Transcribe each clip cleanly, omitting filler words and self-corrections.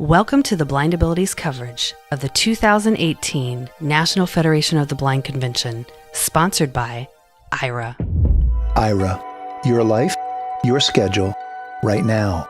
Welcome to the Blind Abilities coverage of the 2018 National Federation of the Blind Convention, sponsored by Aira. Aira, your life, your schedule, right now.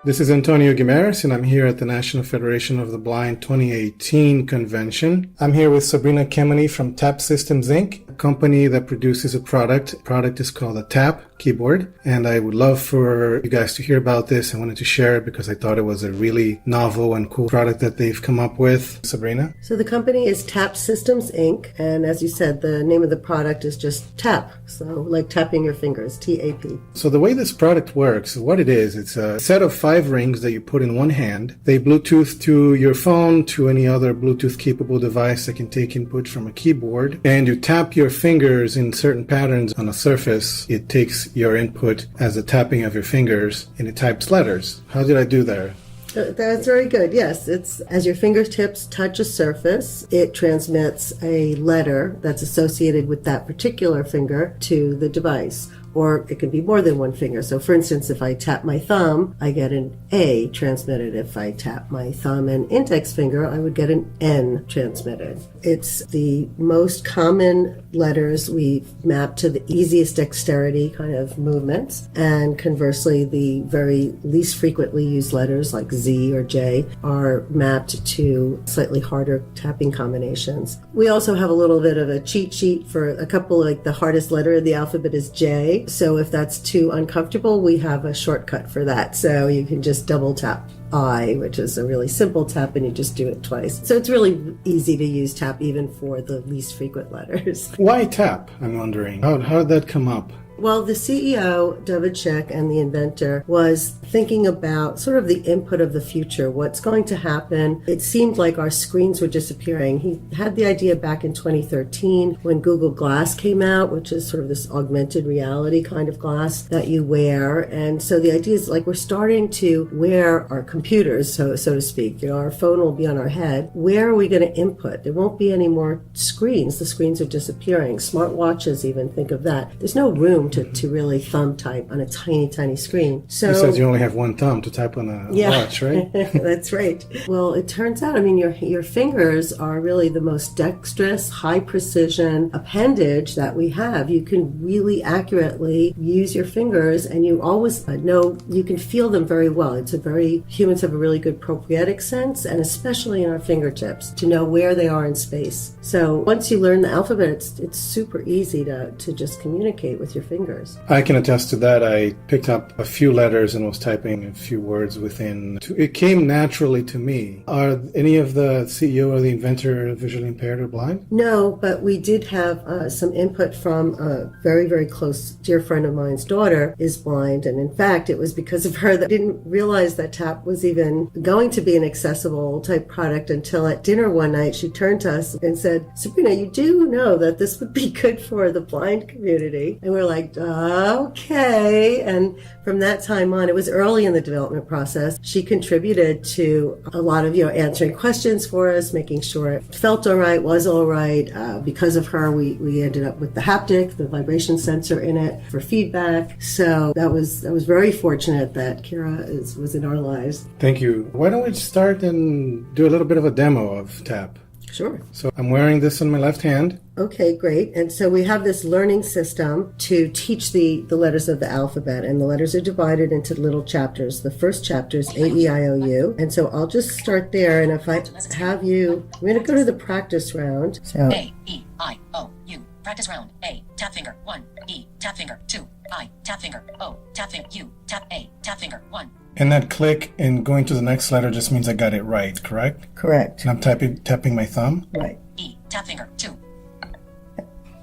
This is Antonio and I'm here at the National Federation of the Blind 2018 convention. I'm here with Sabrina Kemeny from Tap Systems Inc., a company that produces a product. The product is called a Tap keyboard, and I would love for you guys to hear about this. I wanted to share it because I thought it was a really novel and cool product that they've come up with. Sabrina? So the company is Tap Systems Inc., and as you said, the name of the product is just Tap, so like tapping your fingers, T-A-P. So the way this product works, what it is, it's a set of 5 rings that you put in one hand. They Bluetooth to your phone, to any other Bluetooth-capable device that can take input from a keyboard, and you tap your fingers in certain patterns on a surface. It takes your input as the tapping of your fingers, and it types letters. How did I do there? That's very good. Yes, it's as your fingertips touch a surface, it transmits a letter that's associated with that particular finger to the device. Or it can be more than one finger. So for instance, if I tap my thumb, I get an A transmitted. If I tap my thumb and index finger, I would get an N transmitted. It's the most common letters we map to the easiest dexterity kind of movements. And conversely, the very least frequently used letters like Z or J are mapped to slightly harder tapping combinations. We also have a little bit of a cheat sheet for a couple, like the hardest letter of the alphabet is J. So if that's too uncomfortable, we have a shortcut for that. So you can just double tap I, which is a really simple tap, and you just do it twice. So it's really easy to use tap even for the least frequent letters. Why tap, I'm wondering? How did that come up? Well, the CEO, David Sheck, and the inventor was thinking about sort of the input of the future, what's going to happen. It seemed like our screens were disappearing. He had the idea back in 2013 when Google Glass came out, which is sort of this augmented reality kind of glass that you wear. And so the idea is like we're starting to wear our computers, so to speak. You know, our phone will be on our head. Where are we going to input? There won't be any more screens. The screens are disappearing. Smartwatches even, think of that. There's no room to really thumb type on a tiny screen. So you said you only have one thumb to type on a watch, right? That's right. Well, it turns out, I mean, your fingers are really the most dexterous, high precision appendage that we have. You can really accurately use your fingers, and you always know, you can feel them very well. Humans have a really good proprioceptive sense, and especially in our fingertips, to know where they are in space. So once you learn the alphabet, it's super easy to just communicate with your fingers. I can attest to that. I picked up a few letters and was typing a few words within. It came naturally to me. Are any of the CEO or the inventor visually impaired or blind? No, but we did have some input from a very, very close dear friend of mine's daughter is blind. And in fact, it was because of her that I didn't realize that Tap was even going to be an accessible type product until at dinner one night she turned to us and said, Sabrina, you do know that this would be good for the blind community. And we're like, okay. And from that time on, it was early in the development process. She contributed to a lot of, answering questions for us, making sure it felt all right, was all right. Because of her, we ended up with the haptic, the vibration sensor in it for feedback. So that was very fortunate that Kira was in our lives. Thank you. Why don't we start and do a little bit of a demo of Tap? Sure. So I'm wearing this on my left hand. Okay, great. And so we have this learning system to teach the letters of the alphabet, and the letters are divided into little chapters. The first chapter is A-E-I-O-U. And so I'll just start there, and if I have you, I'm going to go to the practice round. So A-E-I-O-U. Practice round. A. Tap finger. 1. E. Tap finger. 2. I. Tap finger. O. Tap finger. U. Tap A. Tap finger. 1. And that click and going to the next letter just means I got it right, correct? Correct. And I'm tapping my thumb? Right. E. Tap finger. 2.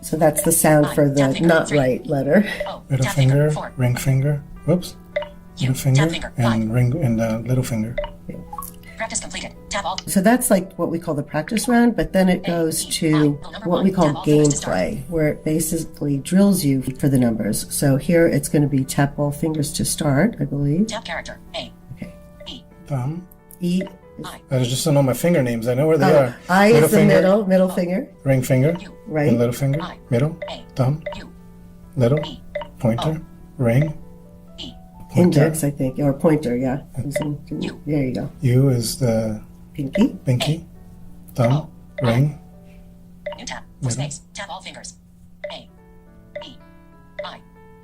So that's the sound for the not right letter. Middle finger, ring finger, whoops, middle finger, and ring and little finger. Practice completed. Tap all. So that's like what we call the practice round, but then it goes to what we call gameplay, where it basically drills you for the numbers. So here it's going to be tap all fingers to start, I believe. Tap character. A. Okay. E. Thumb. E. I just don't know my finger names. I know where they are. I is the middle finger. Ring finger. Right. And little finger. Middle. Thumb. Little. Pointer. Ring. Index, I think, or pointer, yeah. U. There you go. U is the Pinky. thumb, ring. New tab. For space. Tap all fingers. A. E. I.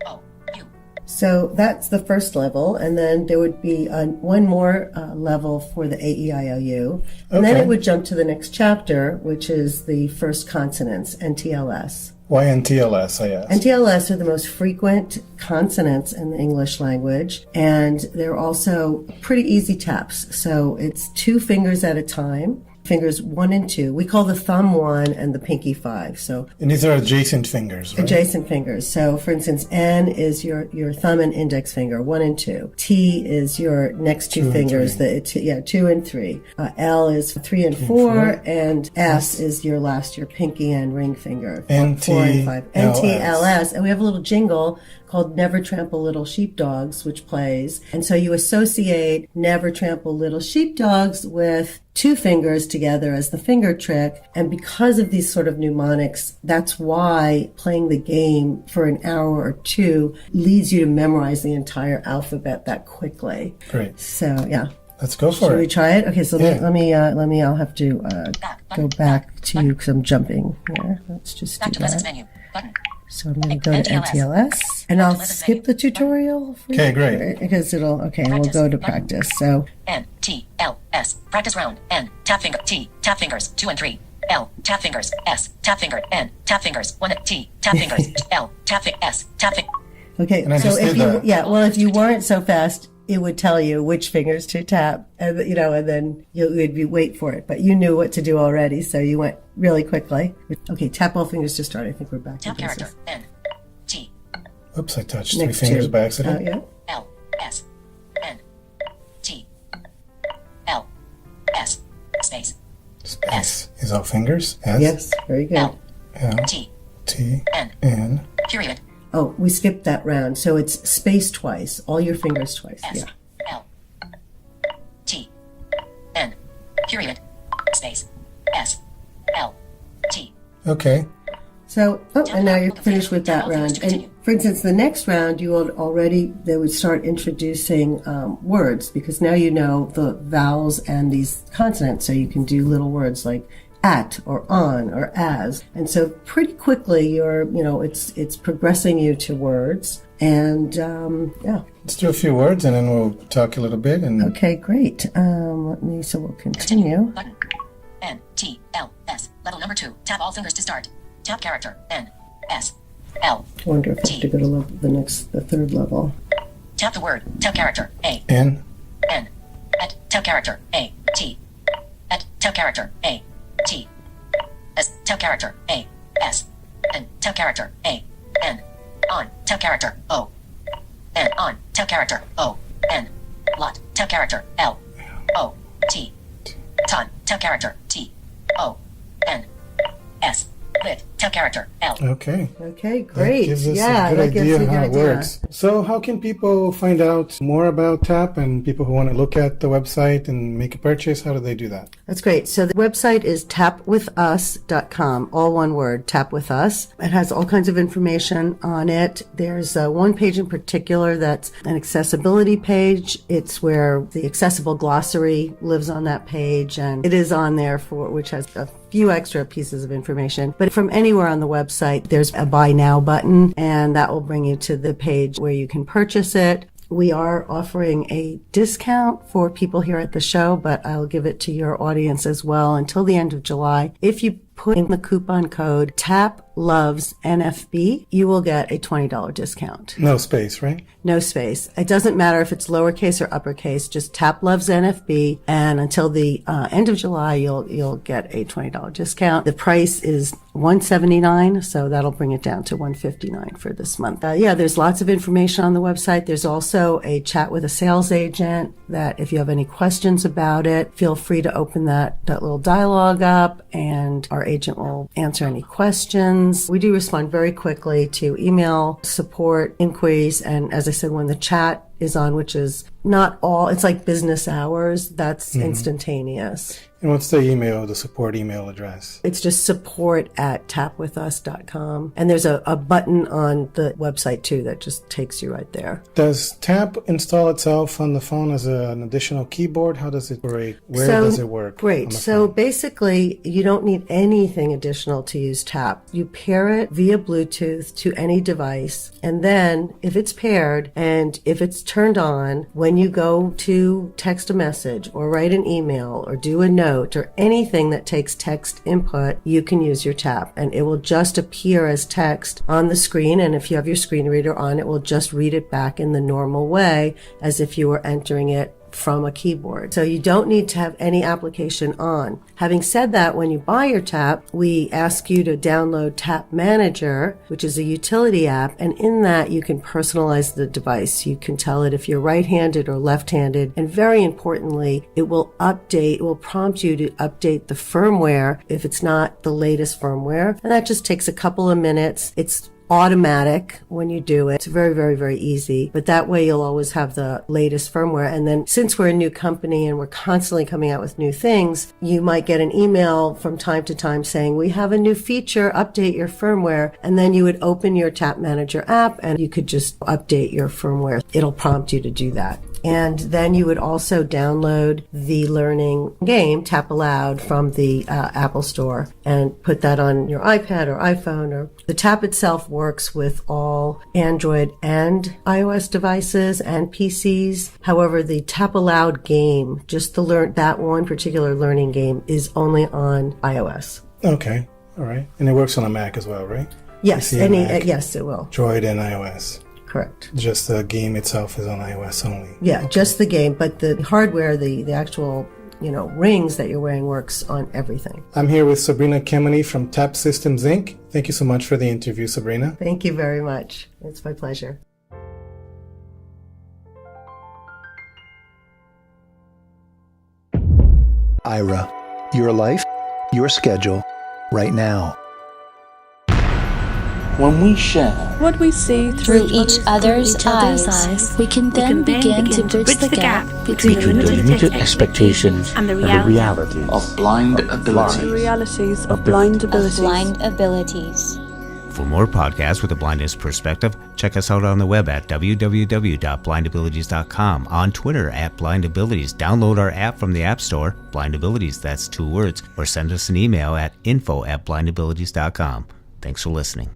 O. U. So that's the first level, and then there would be one more level for the AEIOU, and then Okay. it would jump to the next chapter, which is the first consonants, NTLS. Why NTLS, I asked. NTLS are the most frequent consonants in the English language, and they're also pretty easy taps. So it's 2 fingers at a time. Fingers 1 and 2. We call the thumb 1 and the pinky 5. So And these are adjacent fingers, right? adjacent fingers. So for instance, N is your thumb and index finger, 1 and 2. T is your next 2 2 and fingers, 3. 2 and 3. L is 3 and 4, and S is your pinky and ring finger. 4 and 5. NTLS. And we have a little jingle called Never Trample Little Sheepdogs, which plays. And so you associate Never Trample Little Sheepdogs with 2 fingers together as the finger trick. And because of these sort of mnemonics, that's why playing the game for an hour or 2 leads you to memorize the entire alphabet that quickly. Great. So, yeah. Let's go Should for we it. try it? Okay, so Yeah. let me, I'll have to go back to you because I'm jumping here. Let's just Back do to lessons that. menu. Button. So I'm going to go to NTLS, and I'll skip the tutorial. For Okay, you, great. right? Because we'll go to practice. So N. T. L. S. Practice round. N. Tap finger. T. Tap fingers. 2 and 3. L. Tap fingers. S. Tap finger. N. Tap fingers. 1. T. Tap fingers. L. Tap finger. S. Tap finger. okay, And I so just if did you that. if you weren't so fast, it would tell you which fingers to tap, and and then you'd wait for it. But you knew what to do already, so you went really quickly. Okay, tap all fingers to start. I think we're back Tap to character. business. N. T. Oops, I touched Next 3 fingers two. by accident. Yeah. L. S. N. T. L. S. Space. Space is all fingers. S. Yes, very good. L. L. T. T. N. N. Period. Oh, we skipped that round, so it's space twice, all your fingers twice. S. Yeah. L. T. N. Period. Space. S. L. T. Okay. So, and now you're finished with that round. And for instance, the next round, they would start introducing words, because now you know the vowels and these consonants, so you can do little words like at or on or as. And so pretty quickly it's progressing you to words. And yeah. Let's do a few words and then we'll talk a little bit. And Okay, great. So we'll continue. Button. N. T. L. S. Level number 2. Tap all fingers to start. Tap character. N. S. L. I wonder if I have to go to the third level. Tap the word. Tap character. A. N. N. At. Tap character. A. T. At. Tap character. A. T. S. Tap character. A. S. N. Tap character. A. N. On. Tap character. O. N. On. Tap character. O. N. Lot. Tap character. L. O. T. Ton. Tap character. T. O. N. S. Lit. Tap character. L. Okay. Okay, great. That gives us Yeah, a that good gives idea you of the how it idea. works. So how can people find out more about TAP, and people who want to look at the website and make a purchase, how do they do that? That's great. So the website is tapwithus.com, all one word, Tap With Us. It has all kinds of information on it. There's one page in particular that's an accessibility page. It's where the accessible glossary lives on that page, and it is on there which has a few extra pieces of information. But from anywhere on the website, there's a buy now button, and that will bring you to the page where you can purchase it. We are offering a discount for people here at the show, but I'll give it to your audience as well until the end of July. If you put in the coupon code TAPLOVESNFB, you will get a $20 discount. No space, right? No space. It doesn't matter if it's lowercase or uppercase, just TAPLOVESNFB, and until the end of July, you'll get a $20 discount. The price is $179, so that'll bring it down to $159 for this month. There's lots of information on the website. There's also a chat with a sales agent that if you have any questions about it, feel free to open that little dialogue up, and our agent will answer any questions. We do respond very quickly to email support inquiries, and as I said, when the chat is on, which is not all, it's like business hours. That's instantaneous. And what's the email, the support email address? It's just support@tapwithus.com. And there's a button on the website too that just takes you right there. Does Tap install itself on the phone as an additional keyboard? How does it operate? Where does it work? Great. So basically, you don't need anything additional to use Tap. You pair it via Bluetooth to any device. And then if it's paired and if it's turned on, when you go to text a message or write an email or do a note or anything that takes text input, you can use your Tap and it will just appear as text on the screen. And if you have your screen reader on, it will just read it back in the normal way as if you were entering it from a keyboard. So you don't need to have any application on. Having said that, when you buy your Tap, we ask you to download Tap Manager, which is a utility app, and in that you can personalize the device. You can tell it if you're right-handed or left-handed, and very importantly, it will prompt you to update the firmware if it's not the latest firmware, and that just takes a couple of minutes. It's automatic when you do it. It's very, very, very easy. But that way you'll always have the latest firmware. And then since we're a new company and we're constantly coming out with new things, you might get an email from time to time saying, we have a new feature, update your firmware. And then you would open your Tap Manager app and you could just update your firmware. It'll prompt you to do that. And then you would also download the learning game, Tap Aloud, from the Apple Store and put that on your iPad or iPhone. Or the Tap itself works with all Android and iOS devices and PCs. However, the Tap Aloud game, just that one particular learning game, is only on iOS. Okay. All right. And it works on a Mac as well, right? Yes. Yes, it will. Droid and iOS. Correct. Just the game itself is on iOS only. Yeah, Okay. Just the game, but the hardware, the actual, rings that you're wearing works on everything. I'm here with Sabrina Kemeny from Tap Systems Inc. Thank you so much for the interview, Sabrina. Thank you very much. It's my pleasure. Aira, your life, your schedule, right now. When we share what we see through each other's eyes, we can then begin to bridge the gap between the limited expectations and the reality of blind abilities. The realities of blind abilities. For more podcasts with a blindness perspective, check us out on the web at www.blindabilities.com, on Twitter at blindabilities, download our app from the App Store, blindabilities, that's 2 words, or send us an email at info@blindabilities.com. Thanks for listening.